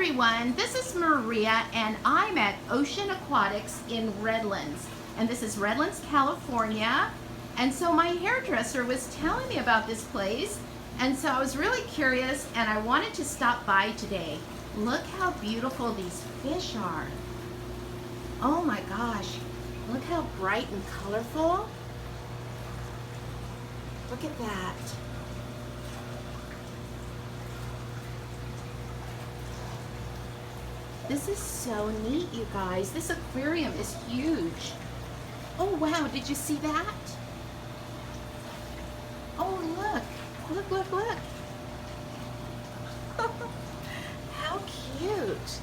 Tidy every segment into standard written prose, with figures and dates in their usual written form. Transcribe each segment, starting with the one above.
everyone, this is Maria and I'm at Ocean Aquatics in Redlands, and this is Redlands, California. And so my hairdresser was telling me about this place, and so I was really curious and I wanted to stop by today. Look how beautiful these fish are. Oh my gosh, look how bright and colorful. Look at that. This is so neat, you guys. This aquarium is huge. Oh wow, did you see that? Oh look, look, look, look. How cute.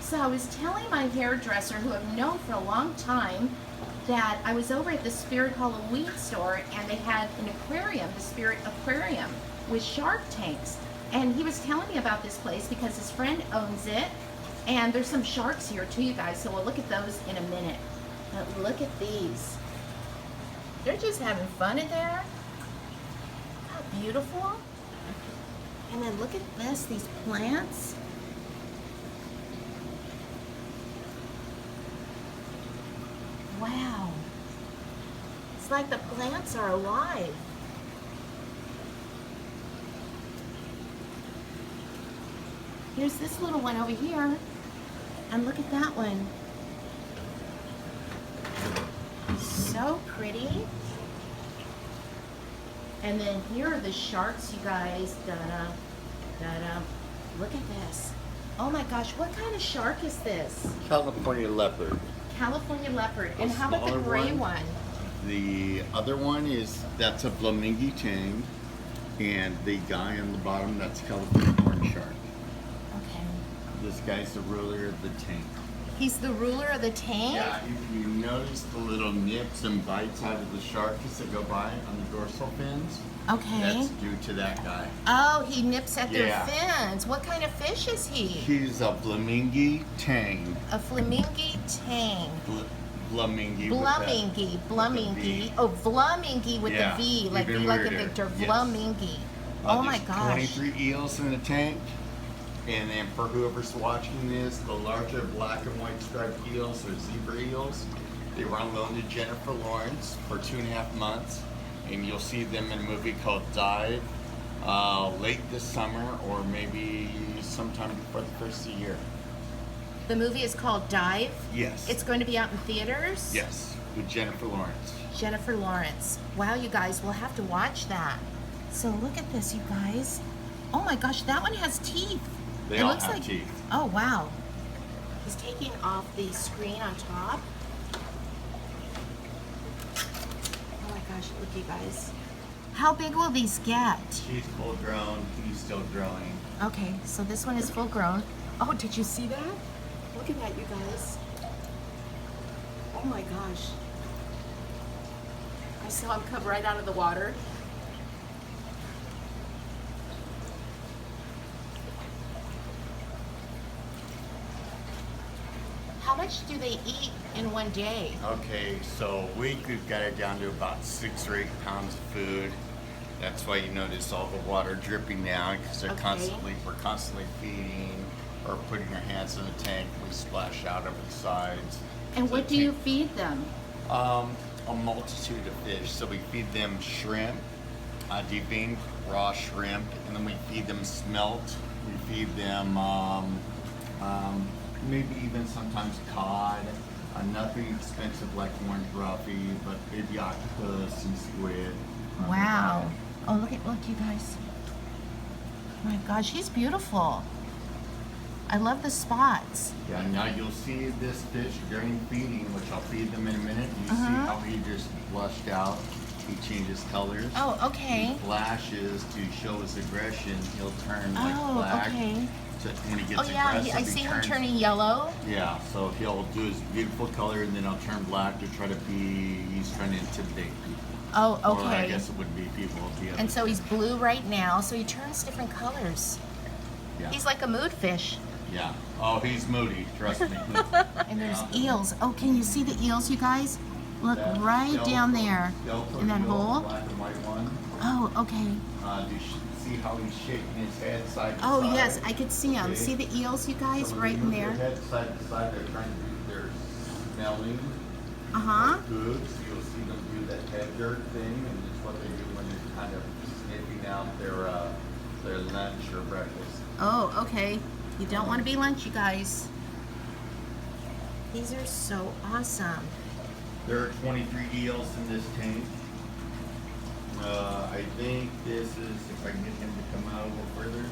So I was telling my hairdresser, who I've known for a long time, that I was over at the Spirit Halloween store and they had an aquarium, the Spirit Aquarium, with shark tanks. And he was telling me about this place because his friend owns it, and there's some sharks here too, you guys, so we'll look at those in a minute. But look at these. They're just having fun in there. How beautiful. And then look at this, these plants. Wow. It's like the plants are alive. Here's this little one over here. And look at that one. So pretty. And then here are the sharks, you guys. Da-da, da-da. Look at this. Oh my gosh, what kind of shark is this? California leopard. California leopard. And how about the gray one? The other one that's a flamingo tang, and the guy on the bottom, that's California horn shark. Okay. This guy's the ruler of the tank. He's the ruler of the tank? Yeah, if you notice the little nips and bites out of the shark as they go by on the dorsal fins, okay. That's due to that guy. Oh, he nips at their Yeah. fins. What kind of fish is he? He's a flamingo tang. A flamingo tang. Flamingo. Blamingi. Oh, Vlamingi with Yeah, the V, like even V like a weirder. Victor. Yes. Vlamingi. Oh my There's gosh. 23 eels in the tank. And then for whoever's watching this, the larger black and white striped eels or zebra eels, they were on loan to Jennifer Lawrence for 2.5 months. And you'll see them in a movie called Dive late this summer or maybe sometime before the first of the year. The movie is called Dive? Yes. It's going to be out in theaters? Yes, with Jennifer Lawrence. Jennifer Lawrence. Wow, you guys, we'll have to watch that. So look at this, you guys. Oh my gosh, that one has teeth. They It all looks have like, teeth. oh wow. He's taking off the screen on top. Oh my gosh, look you guys. How big will these get? She's full grown, he's still growing. Okay, so this one is full grown. Oh, did you see that? Look at that, you guys. Oh my gosh. I saw him come right out of the water. How much do they eat in one day? Okay, so a week we've got it down to about 6 or 8 pounds of food. That's why you notice all the water dripping down, because Okay. we're constantly feeding or putting our hands in the tank. We splash out over the sides. And So what do you feed them? A multitude of fish. So we feed them shrimp, deveined raw shrimp, and then we feed them smelt. We feed them maybe even sometimes cod. Nothing expensive like orange roughy, but maybe octopus and squid. Wow. Oh, look you guys. Oh my gosh, he's beautiful. I love the spots. Yeah, now you'll see this fish during feeding, which I'll feed them in a minute. You see how he just blushed out. He changes colors. Oh, okay. He flashes to show his aggression. He'll turn like black. Okay. So when he gets Oh yeah, aggressive, I see him turns, turning yellow. Yeah, so he'll do his beautiful color and then he'll turn black to try to he's trying to intimidate people. Oh, Or I okay. guess it wouldn't be people, it'd be And so he's blue right now, so he turns different colors. yeah. He's like a mood fish. Yeah. Oh, he's moody, trust me. And there's eels. Oh, can you see the eels, you guys? Look That right Delta- down there Delta in that eel, hole. Black and white one. Oh, okay. Do you see how he's shaking his head side to Oh, side? yes, I could see them. Okay. See the eels, you guys, So when right they in move there? their head side to side, they're trying to do their smelling. Uh-huh. Food, so you'll see them do that head dirt thing, and it's what they do when they're kind of sniffing out their lunch or breakfast. Oh, okay. You don't want to be lunch, you guys. These are so awesome. There are 23 eels in this tank. I think this is, if I can get him to come out a little further.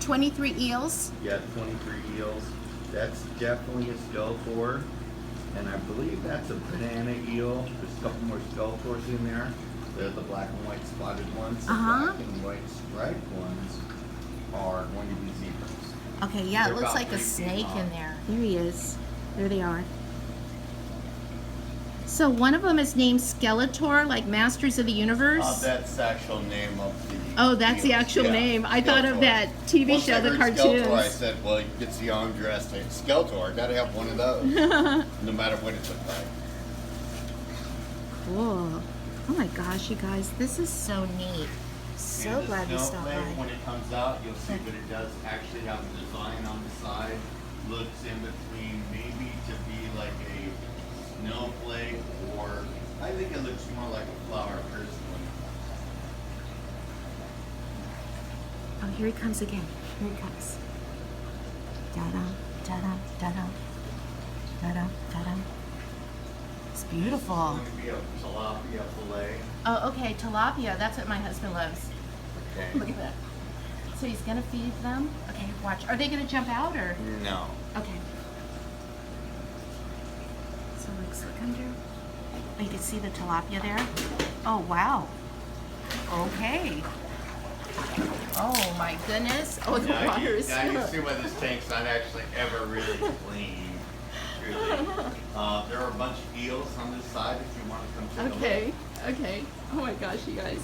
23 eels? Yeah, 23 eels. That's definitely a Skeletor. And I believe that's a banana eel. There's a couple more Skeletors in there. They're the black and white spotted ones. The black and white striped ones are going to be zebras. Okay, yeah, They're it looks about like a 3 feet snake long. in there. There he is. There they are. So one of them is named Skeletor, like Masters of the Universe? That's the actual name of the Oh, that's the eels. actual Yeah, name. I thought of Skeletor. that TV Once show, I the heard cartoons. Skeletor, I said, well, you can see how I'm dressed. Skeletor, I gotta have one of those. No matter what it looks like. Cool. Oh my gosh, you guys, this is so neat. So And the glad we stopped snowflake, by. when it comes out, you'll see that it does actually have a design on the side. Looks in between maybe to be like a snowflake, or I think it looks more like a flower personally. Oh, here he comes again. Here he comes. Da-da, da-da, da-da. Da-da, da-da. It's beautiful. It's going to be a tilapia fillet. Oh, okay, tilapia. That's what my husband loves. Okay. Look at that. So he's gonna feed them. Okay, watch. Are they gonna jump out or? No. Okay. So let's look under. Oh, you can see the tilapia there. Oh wow. Okay. Oh my goodness. Oh, the Now water you, is. now you see why this tank's not actually ever really clean. Truly. There are a bunch of eels on this side if you want to come take a look. Okay. Okay. Oh my gosh, you guys.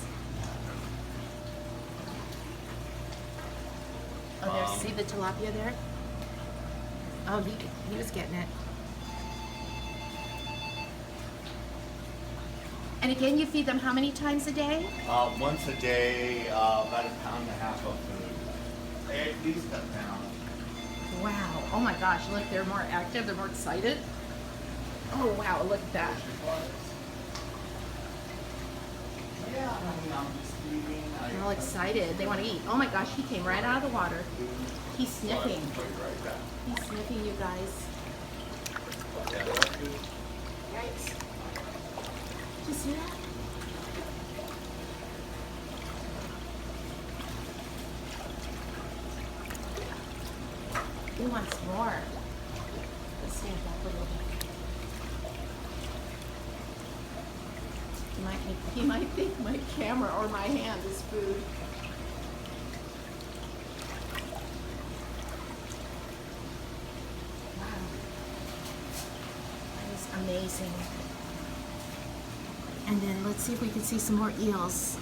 Oh, there's, see the tilapia there? Oh, he was getting it. And again, you feed them how many times a day? Once a day, about 1.5 pounds of food. At least a pound. Wow. Oh my gosh, look, they're more active, they're more excited. Oh wow, look at that. Yeah, I mean, I'm just feeding. They're all excited. They want to eat. Oh my gosh, he came right out of the water. He's sniffing. He's sniffing, you guys. Yikes. Did you see that? He wants more. Let's stand back a little bit. He might think my camera or my hand is food. Wow. That is amazing. And then let's see if we can see some more eels.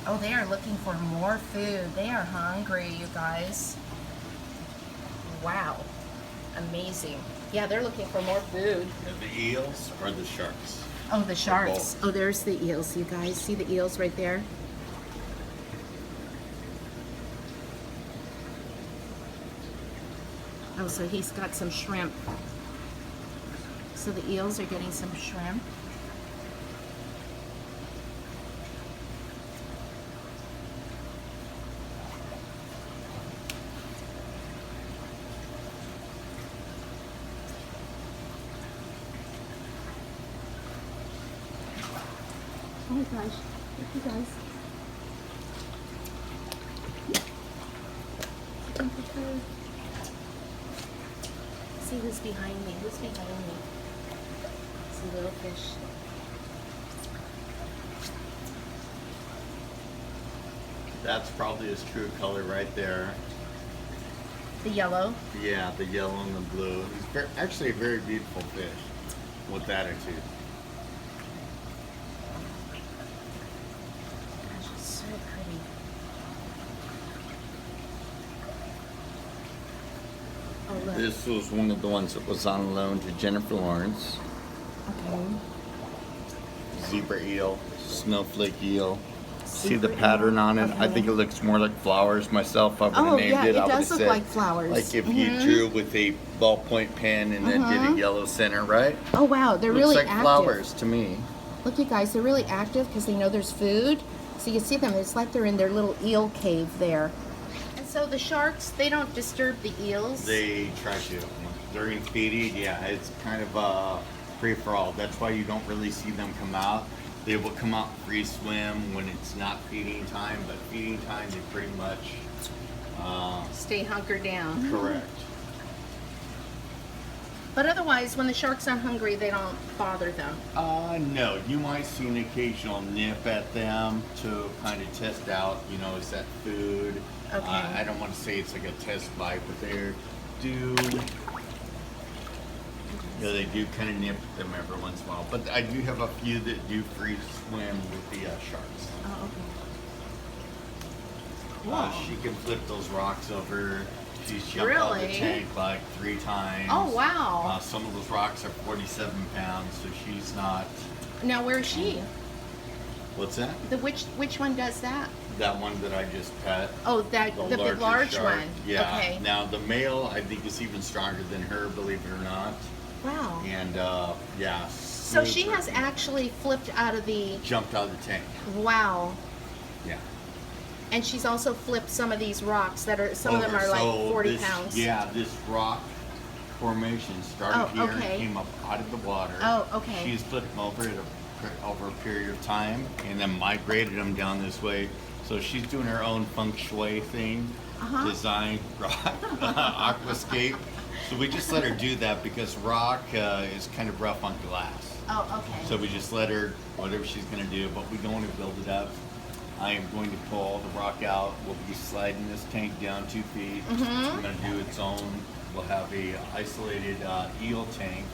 Oh, they are looking for more food. They are hungry, you guys. Wow. Amazing. Yeah, they're looking for more food. The eels or the sharks? Oh, the sharks. both. Oh, there's the eels, you guys. See the eels right there? Oh, so he's got some shrimp. So the eels are getting some shrimp. Oh my gosh, look you guys. Looking for food. See who's behind me, who's behind me? Some little fish. That's probably his true color right there. The yellow. Yeah, the yellow and the blue. He's actually a very beautiful fish with attitude. Gosh, it's so pretty. Oh, look. This was one of the ones that was on loan to Jennifer Lawrence. Zebra eel, snowflake eel. See the Zebra pattern eel, on it? I okay. think it looks more like flowers myself. I would have Oh, named yeah, it. it I would have does look said, like flowers. like if you drew with a ballpoint pen and then did a yellow center, right? Oh, wow, they're Looks really like active. flowers to me. Look, you guys, they're really active because they know there's food. So you see them, it's like they're in their little eel cave there. And so the sharks, they don't disturb the eels? They try to. During feeding, yeah, it's kind of free for all. That's why you don't really see them come out. They will come out free swim when it's not feeding time, but feeding time they pretty much Stay hunkered down. correct. But otherwise, when the sharks are hungry, they don't bother them. No, you might see an occasional nip at them to kind of test out, you know, is that food? Okay. I don't want to say it's like a test bite, but they do kind of nip them every once in a while. But I do have a few that do free swim with the sharks. Oh, okay. Wow. She can flip those rocks over. She's jumped out of the Really? tank like 3 times. Oh, wow. Some of those rocks are 47 pounds, so she's not. Now, where is she? What's that? Which one does that? That one that I just pet. Oh, that the big larger large shark. one. Yeah. Okay. Now the male, I think, is even stronger than her, believe it or not. Wow. And yeah. So she has actually flipped out of the. Jumped out of the tank. Wow. Yeah. And she's also flipped some of these rocks that are, some of them are like So 40 this, pounds. Yeah, this rock formation started Oh, here okay. and came up out of the water. Oh, okay. She's flipped them over over a period of time and then migrated them down this way. So she's doing her own feng shui thing, design rock, aquascape. So we just let her do that because rock is kind of rough on glass. Oh, okay. So we just let her, whatever she's going to do, but we don't want to build it up. I am going to pull all the rock out. We'll be sliding this tank down 2 feet. We're going to do its own. We'll have a isolated eel tank.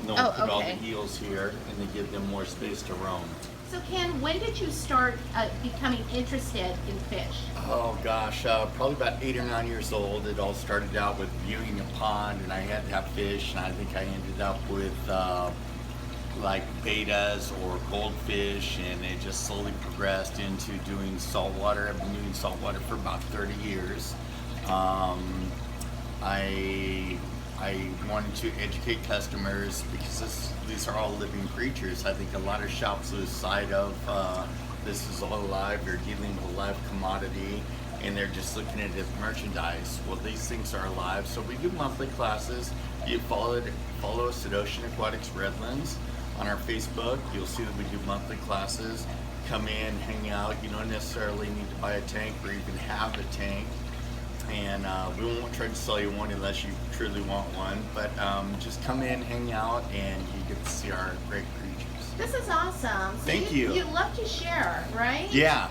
And then we'll put all the eels here and then give them more space to roam. So Ken, when did you start becoming interested in fish? Oh gosh, probably about 8 or 9 years old. It all started out with viewing a pond and I had to have fish, and I think I ended up with like betas or goldfish, and it just slowly progressed into doing saltwater. I've been doing saltwater for about 30 years. I wanted to educate customers because these are all living creatures. I think a lot of shops lose sight of this is all alive. You're dealing with a live commodity and they're just looking at it as merchandise. Well, these things are alive. So we do monthly classes. You follow us at Ocean Aquatics Redlands on our Facebook. You'll see that we do monthly classes. Come in, hang out. You don't necessarily need to buy a tank or even have a tank. And we won't try to sell you one unless you truly want one. But just come in, hang out, and you get to see our great creatures. This is awesome. So Thank you. You love to share, right? Yeah.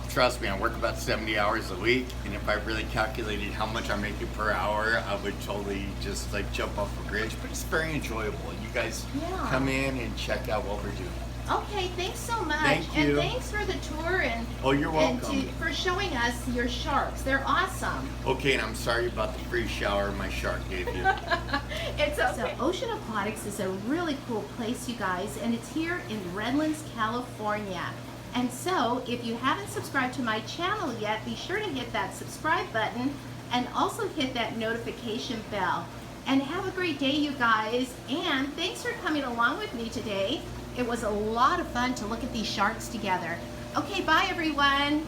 Trust me, I work about 70 hours a week, and if I really calculated how much I'm making per hour, I would totally just like jump off a bridge. But it's very enjoyable. You guys come in and check out what we're doing. Okay, thanks so much. Thank you. And thanks for the tour and you're welcome. for showing us your sharks. They're awesome. Okay, and I'm sorry about the free shower my shark gave you. It's okay. So Ocean Aquatics is a really cool place, you guys, and it's here in Redlands, California. And so, if you haven't subscribed to my channel yet, be sure to hit that subscribe button and also hit that notification bell. And have a great day, you guys. And thanks for coming along with me today. It was a lot of fun to look at these sharks together. Okay, bye everyone.